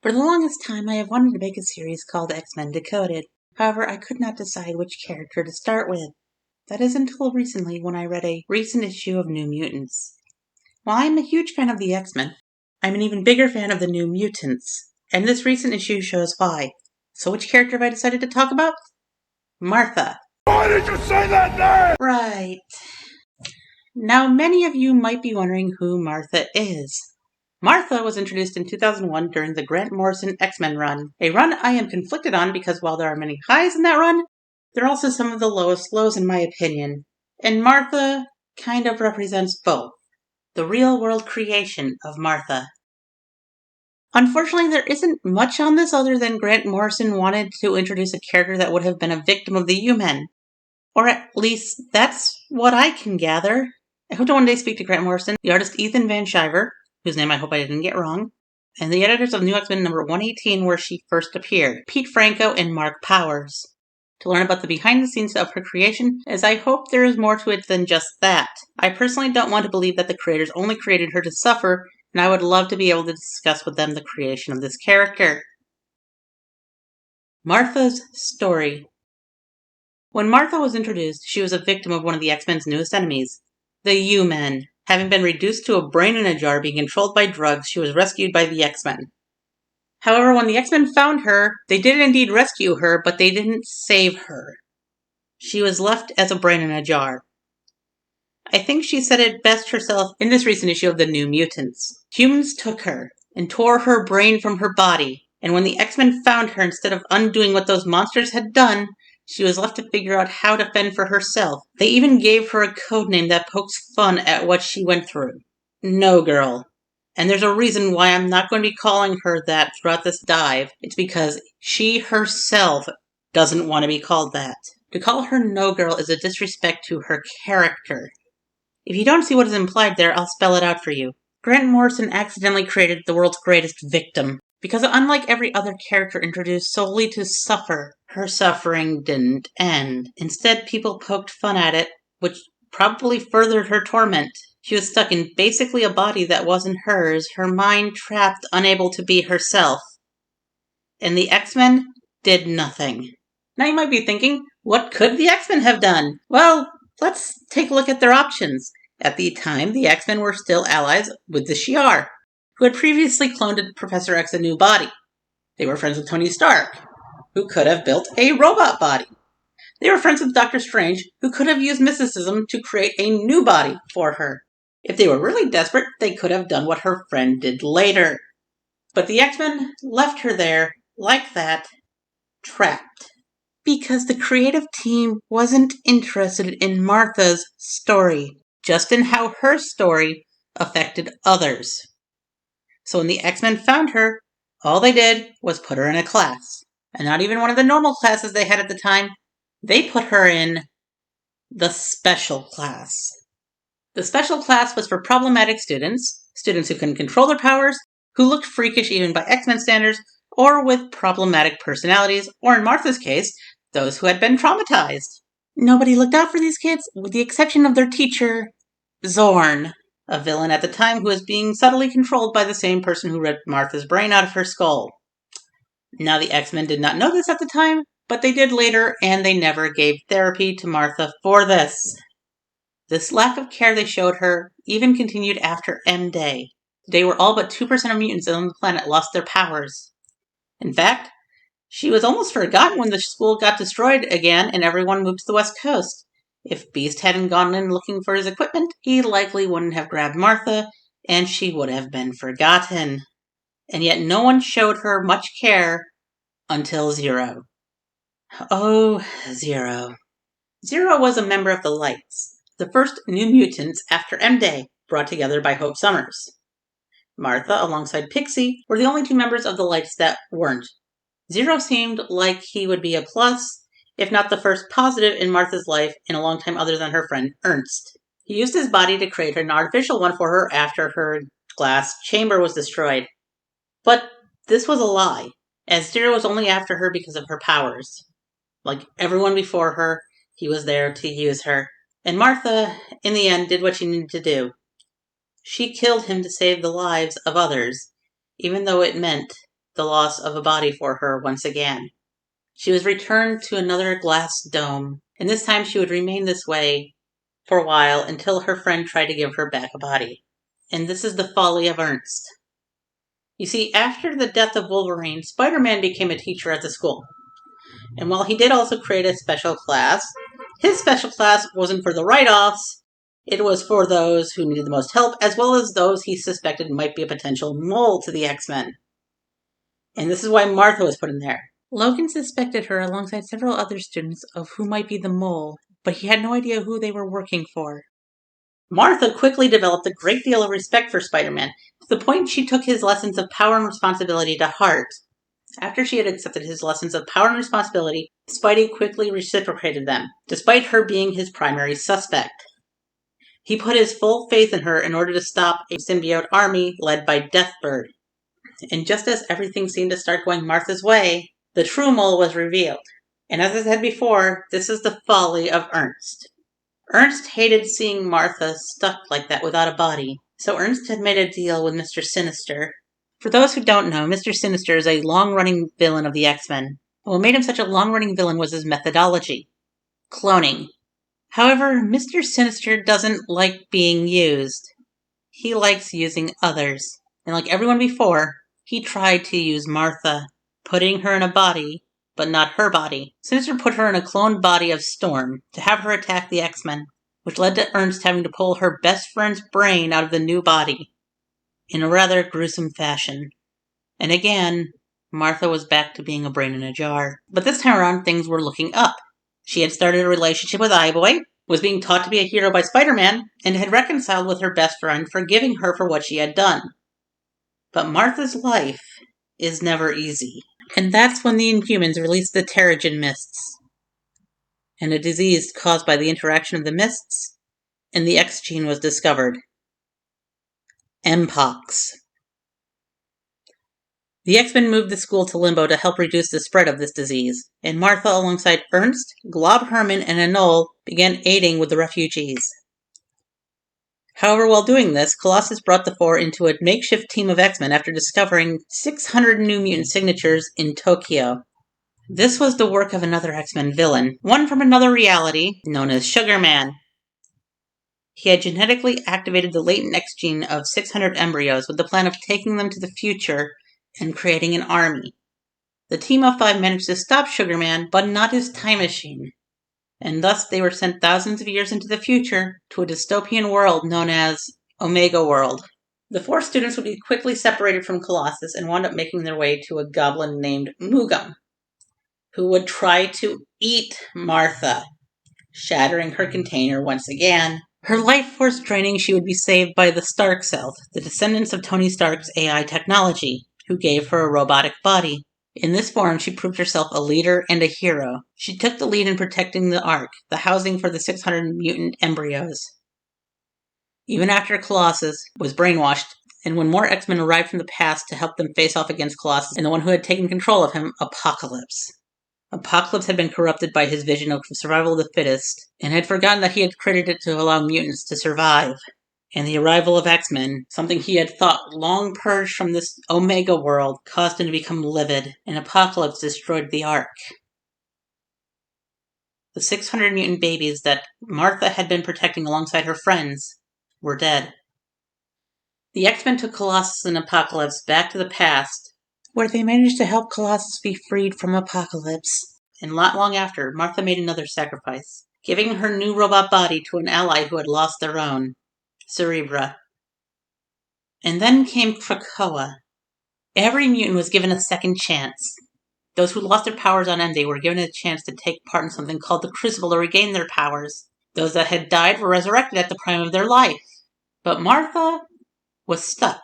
For the longest time, I have wanted to make a series called X-Men Decoded. However, I could not decide which character to start with. That is until recently when I read a recent issue of New Mutants. While I am a huge fan of the X-Men, I'm an even bigger fan of the New Mutants, and this recent issue shows why. So which character have I decided to talk about? Martha. Why did you say that name? Right. Now, many of you might be wondering who Martha is. Martha was introduced in 2001 during the Grant Morrison X-Men run, a run I am conflicted on because while there are many highs in that run, there are also some of the lowest lows in my opinion. And Martha kind of represents both, the real-world creation of Martha. Unfortunately, there isn't much on this other than Grant Morrison wanted to introduce a character that would have been a victim of the U-Men. Or at least, that's what I can gather. I hope to one day speak to Grant Morrison, the artist Ethan Van Sciver, whose name I hope I didn't get wrong, and the editors of New X-Men number 118 where she first appeared, Pete Franco and Mark Powers, to learn about the behind-the-scenes of her creation, as I hope there is more to it than just that. I personally don't want to believe that the creators only created her to suffer, and I would love to be able to discuss with them the creation of this character. Martha's story. When Martha was introduced, she was a victim of one of the X-Men's newest enemies, the U-Men. Having been reduced to a brain in a jar being controlled by drugs, she was rescued by the X-Men. However, when the X-Men found her, they did indeed rescue her, but they didn't save her. She was left as a brain in a jar. I think she said it best herself in this recent issue of the New Mutants. Humans took her and tore her brain from her body, and when the X-Men found her, instead of undoing what those monsters had done, she was left to figure out how to fend for herself. They even gave her a codename that pokes fun at what she went through. No Girl. And there's a reason why I'm not going to be calling her that throughout this dive. It's because she herself doesn't want to be called that. To call her No Girl is a disrespect to her character. If you don't see what is implied there, I'll spell it out for you. Grant Morrison accidentally created the world's greatest victim. Because unlike every other character introduced solely to suffer, her suffering didn't end. Instead, people poked fun at it, which probably furthered her torment. She was stuck in basically a body that wasn't hers, her mind trapped, unable to be herself. And the X-Men did nothing. Now you might be thinking, what could the X-Men have done? Well, let's take a look at their options. At the time, the X-Men were still allies with the Shi'ar, who had previously cloned Professor X a new body. They were friends with Tony Stark, who could have built a robot body. They were friends with Doctor Strange, who could have used mysticism to create a new body for her. If they were really desperate, they could have done what her friend did later. But the X-Men left her there, like that, trapped. Because the creative team wasn't interested in Martha's story, just in how her story affected others. So when the X-Men found her, all they did was put her in a class. And not even one of the normal classes they had at the time. They put her in the special class. The special class was for problematic students who couldn't control their powers, who looked freakish even by X-Men standards, or with problematic personalities, or in Martha's case, those who had been traumatized. Nobody looked out for these kids, with the exception of their teacher, Zorn, a villain at the time who was being subtly controlled by the same person who ripped Martha's brain out of her skull. Now, the X-Men did not know this at the time, but they did later, and they never gave therapy to Martha for this. This lack of care they showed her even continued after M-Day, the day where all but 2% of mutants on the planet lost their powers. In fact, she was almost forgotten when the school got destroyed again and everyone moved to the West Coast. If Beast hadn't gone in looking for his equipment, he likely wouldn't have grabbed Martha, and she would have been forgotten. And yet no one showed her much care until Zero. Oh, Zero. Zero was a member of the Lights, the first New Mutants after M-Day, brought together by Hope Summers. Martha, alongside Pixie, were the only two members of the Lights that weren't. Zero seemed like he would be a plus, if not the first positive in Martha's life in a long time other than her friend Ernst. He used his body to create an artificial one for her after her glass chamber was destroyed. But this was a lie, as Zero was only after her because of her powers. Like everyone before her, he was there to use her. And Martha, in the end, did what she needed to do. She killed him to save the lives of others, even though it meant the loss of a body for her once again. She was returned to another glass dome, and this time she would remain this way for a while until her friend tried to give her back a body. And this is the folly of Ernst. You see, after the death of Wolverine, Spider-Man became a teacher at the school. And while he did also create a special class, his special class wasn't for the write-offs. It was for those who needed the most help, as well as those he suspected might be a potential mole to the X-Men. And this is why Martha was put in there. Logan suspected her alongside several other students of who might be the mole, but he had no idea who they were working for. Martha quickly developed a great deal of respect for Spider-Man, to the point she took his lessons of power and responsibility to heart. After she had accepted his lessons of power and responsibility, Spidey quickly reciprocated them, despite her being his primary suspect. He put his full faith in her in order to stop a symbiote army led by Deathbird. And just as everything seemed to start going Martha's way, the true mole was revealed. And as I said before, this is the folly of Ernst. Ernst hated seeing Martha stuck like that without a body, so Ernst had made a deal with Mr. Sinister. For those who don't know, Mr. Sinister is a long-running villain of the X-Men. What made him such a long-running villain was his methodology. Cloning. However, Mr. Sinister doesn't like being used. He likes using others. And like everyone before, he tried to use Martha, putting her in a body, but not her body. Sinister put her in a cloned body of Storm to have her attack the X-Men, which led to Ernst having to pull her best friend's brain out of the new body, in a rather gruesome fashion. And again, Martha was back to being a brain in a jar. But this time around, things were looking up. She had started a relationship with Eye-Boy, was being taught to be a hero by Spider-Man, and had reconciled with her best friend, forgiving her for what she had done. But Martha's life is never easy. And that's when the Inhumans released the Terrigen Mists, and a disease caused by the interaction of the mists, and the X gene was discovered. Mpox. The X-Men moved the school to Limbo to help reduce the spread of this disease, and Martha, alongside Ernst, Glob Herman, and Anole, began aiding with the refugees. However, while doing this, Colossus brought the Four into a makeshift team of X-Men after discovering 600 new mutant signatures in Tokyo. This was the work of another X-Men villain, one from another reality, known as Sugar Man. He had genetically activated the latent X gene of 600 embryos with the plan of taking them to the future and creating an army. The team of 5 managed to stop Sugar Man, but not his time machine, and thus they were sent thousands of years into the future to a dystopian world known as Omega World. The 4 students would be quickly separated from Colossus and wound up making their way to a goblin named Mugam, who would try to eat Martha, shattering her container once again. Her life force draining, she would be saved by the Stark Cell, the descendants of Tony Stark's AI technology, who gave her a robotic body. In this form, she proved herself a leader and a hero. She took the lead in protecting the Ark, the housing for the 600 mutant embryos. Even after Colossus was brainwashed, and when more X-Men arrived from the past to help them face off against Colossus and the one who had taken control of him, Apocalypse. Apocalypse had been corrupted by his vision of survival of the fittest, and had forgotten that he had created it to allow mutants to survive. And the arrival of X-Men, something he had thought long purged from this Omega world, caused him to become livid, and Apocalypse destroyed the Ark. The 600 mutant babies that Martha had been protecting alongside her friends were dead. The X-Men took Colossus and Apocalypse back to the past, where they managed to help Colossus be freed from Apocalypse. And not long after, Martha made another sacrifice, giving her new robot body to an ally who had lost their own, Cerebella. And then came Krakoa. Every mutant was given a second chance. Those who lost their powers on End were given a chance to take part in something called the Crucible to regain their powers. Those that had died were resurrected at the prime of their life. But Martha was stuck.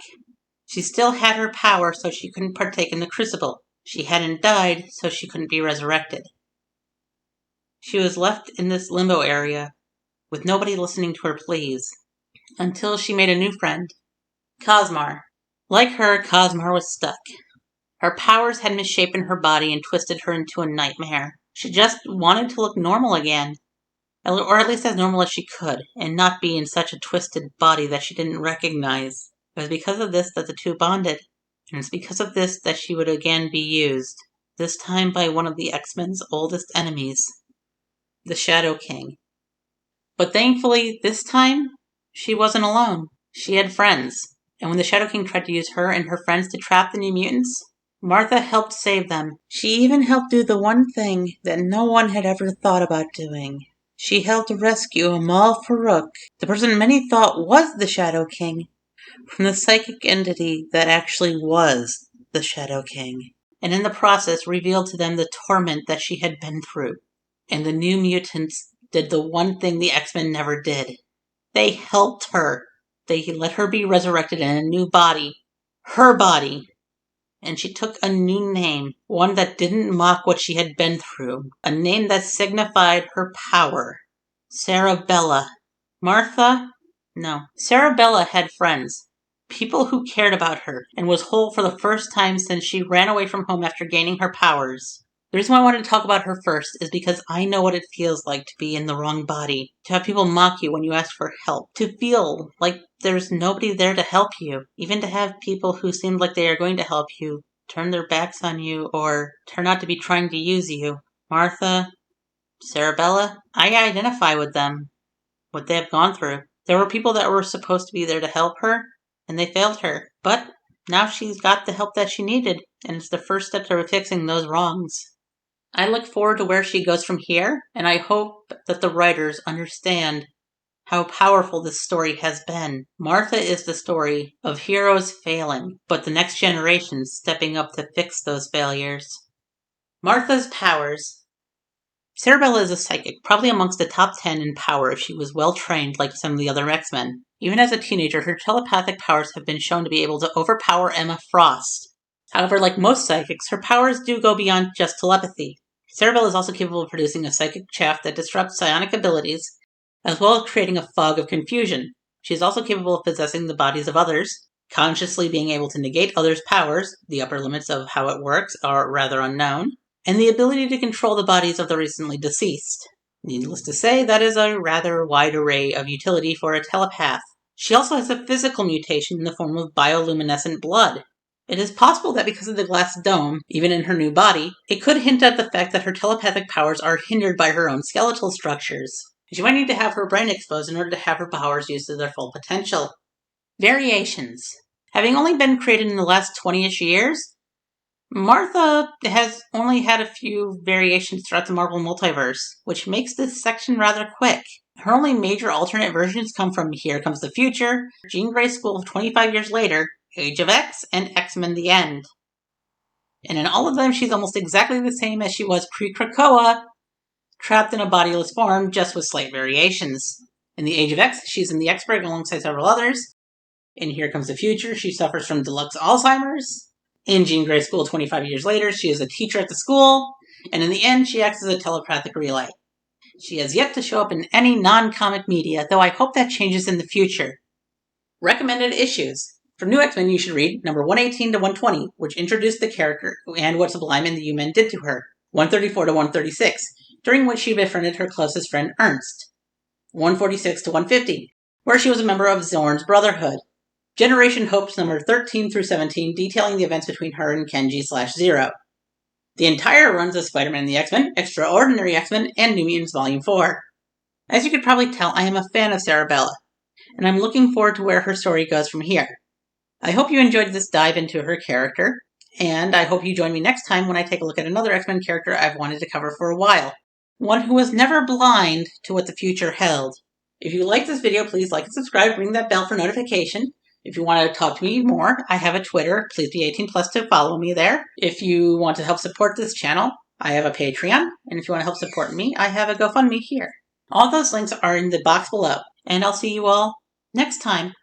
She still had her power, so she couldn't partake in the Crucible. She hadn't died, so she couldn't be resurrected. She was left in this limbo area, with nobody listening to her pleas, until she made a new friend, Cosmar. Like her, Cosmar was stuck. Her powers had misshapen her body and twisted her into a nightmare. She just wanted to look normal again, or at least as normal as she could, and not be in such a twisted body that she didn't recognize. It was because of this that the two bonded. And it's because of this that she would again be used, this time by one of the X-Men's oldest enemies, the Shadow King. But thankfully, this time, she wasn't alone. She had friends. And when the Shadow King tried to use her and her friends to trap the New Mutants, Martha helped save them. She even helped do the one thing that no one had ever thought about doing. She helped rescue Amal Farouk, the person many thought was the Shadow King, from the psychic entity that actually was the Shadow King, and in the process revealed to them the torment that she had been through. And the New Mutants did the one thing the X-Men never did. They helped her. They let her be resurrected in a new body. Her body. And she took a new name, one that didn't mock what she had been through, a name that signified her power. Cerebella. Martha? No. Cerebella had friends. People who cared about her, and was whole for the first time since she ran away from home after gaining her powers. The reason why I wanted to talk about her first is because I know what it feels like to be in the wrong body, to have people mock you when you ask for help, to feel like there's nobody there to help you, even to have people who seemed like they are going to help you turn their backs on you or turn out to be trying to use you. Martha, Cerebella, I identify with them, what they have gone through. There were people that were supposed to be there to help her, and they failed her. But now she's got the help that she needed, and it's the first step to fixing those wrongs. I look forward to where she goes from here, and I hope that the writers understand how powerful this story has been. Martha is the story of heroes failing, but the next generation stepping up to fix those failures. Martha's powers. Cerebella is a psychic, probably amongst the top 10 in power if she was well trained like some of the other X-Men. Even as a teenager, her telepathic powers have been shown to be able to overpower Emma Frost. However, like most psychics, her powers do go beyond just telepathy. Cerebella is also capable of producing a psychic chaff that disrupts psionic abilities, as well as creating a fog of confusion. She is also capable of possessing the bodies of others, consciously being able to negate others' powers, the upper limits of how it works are rather unknown, and the ability to control the bodies of the recently deceased. Needless to say, that is a rather wide array of utility for a telepath. She also has a physical mutation in the form of bioluminescent blood. It is possible that because of the glass dome, even in her new body, it could hint at the fact that her telepathic powers are hindered by her own skeletal structures. She might need to have her brain exposed in order to have her powers used to their full potential. Variations. Having only been created in the last 20-ish years, Martha has only had a few variations throughout the Marvel multiverse, which makes this section rather quick. Her only major alternate versions come from Here Comes the Future, Jean Grey's School 25 years later, Age of X, and X-Men The End. And in all of them, she's almost exactly the same as she was pre-Krakoa, trapped in a bodiless form, just with slight variations. In the Age of X, she's in the X-Brig alongside several others. In Here Comes the Future, she suffers from deluxe Alzheimer's. In Jean Grey's School 25 years later, she is a teacher at the school. And in the end, she acts as a telepathic relay. She has yet to show up in any non-comic media, though I hope that changes in the future. Recommended issues. For new X-Men, you should read number 118 to 120, which introduced the character and what Sublime and the U-Men did to her. 134 to 136, during which she befriended her closest friend Ernst. 146 to 150, where she was a member of Zorn's Brotherhood. Generation Hopes number 13 through 17, detailing the events between her and Kenji/Zero. The entire runs of Spider-Man and the X-Men, Extraordinary X-Men, and New Mutants Volume 4. As you could probably tell, I am a fan of Cerebella, and I'm looking forward to where her story goes from here. I hope you enjoyed this dive into her character, and I hope you join me next time when I take a look at another X-Men character I've wanted to cover for a while. One who was never blind to what the future held. If you like this video, please like and subscribe, ring that bell for notification. If you want to talk to me more, I have a Twitter. Please be 18 plus to follow me there. If you want to help support this channel, I have a Patreon. And if you want to help support me, I have a GoFundMe here. All those links are in the box below. And I'll see you all next time.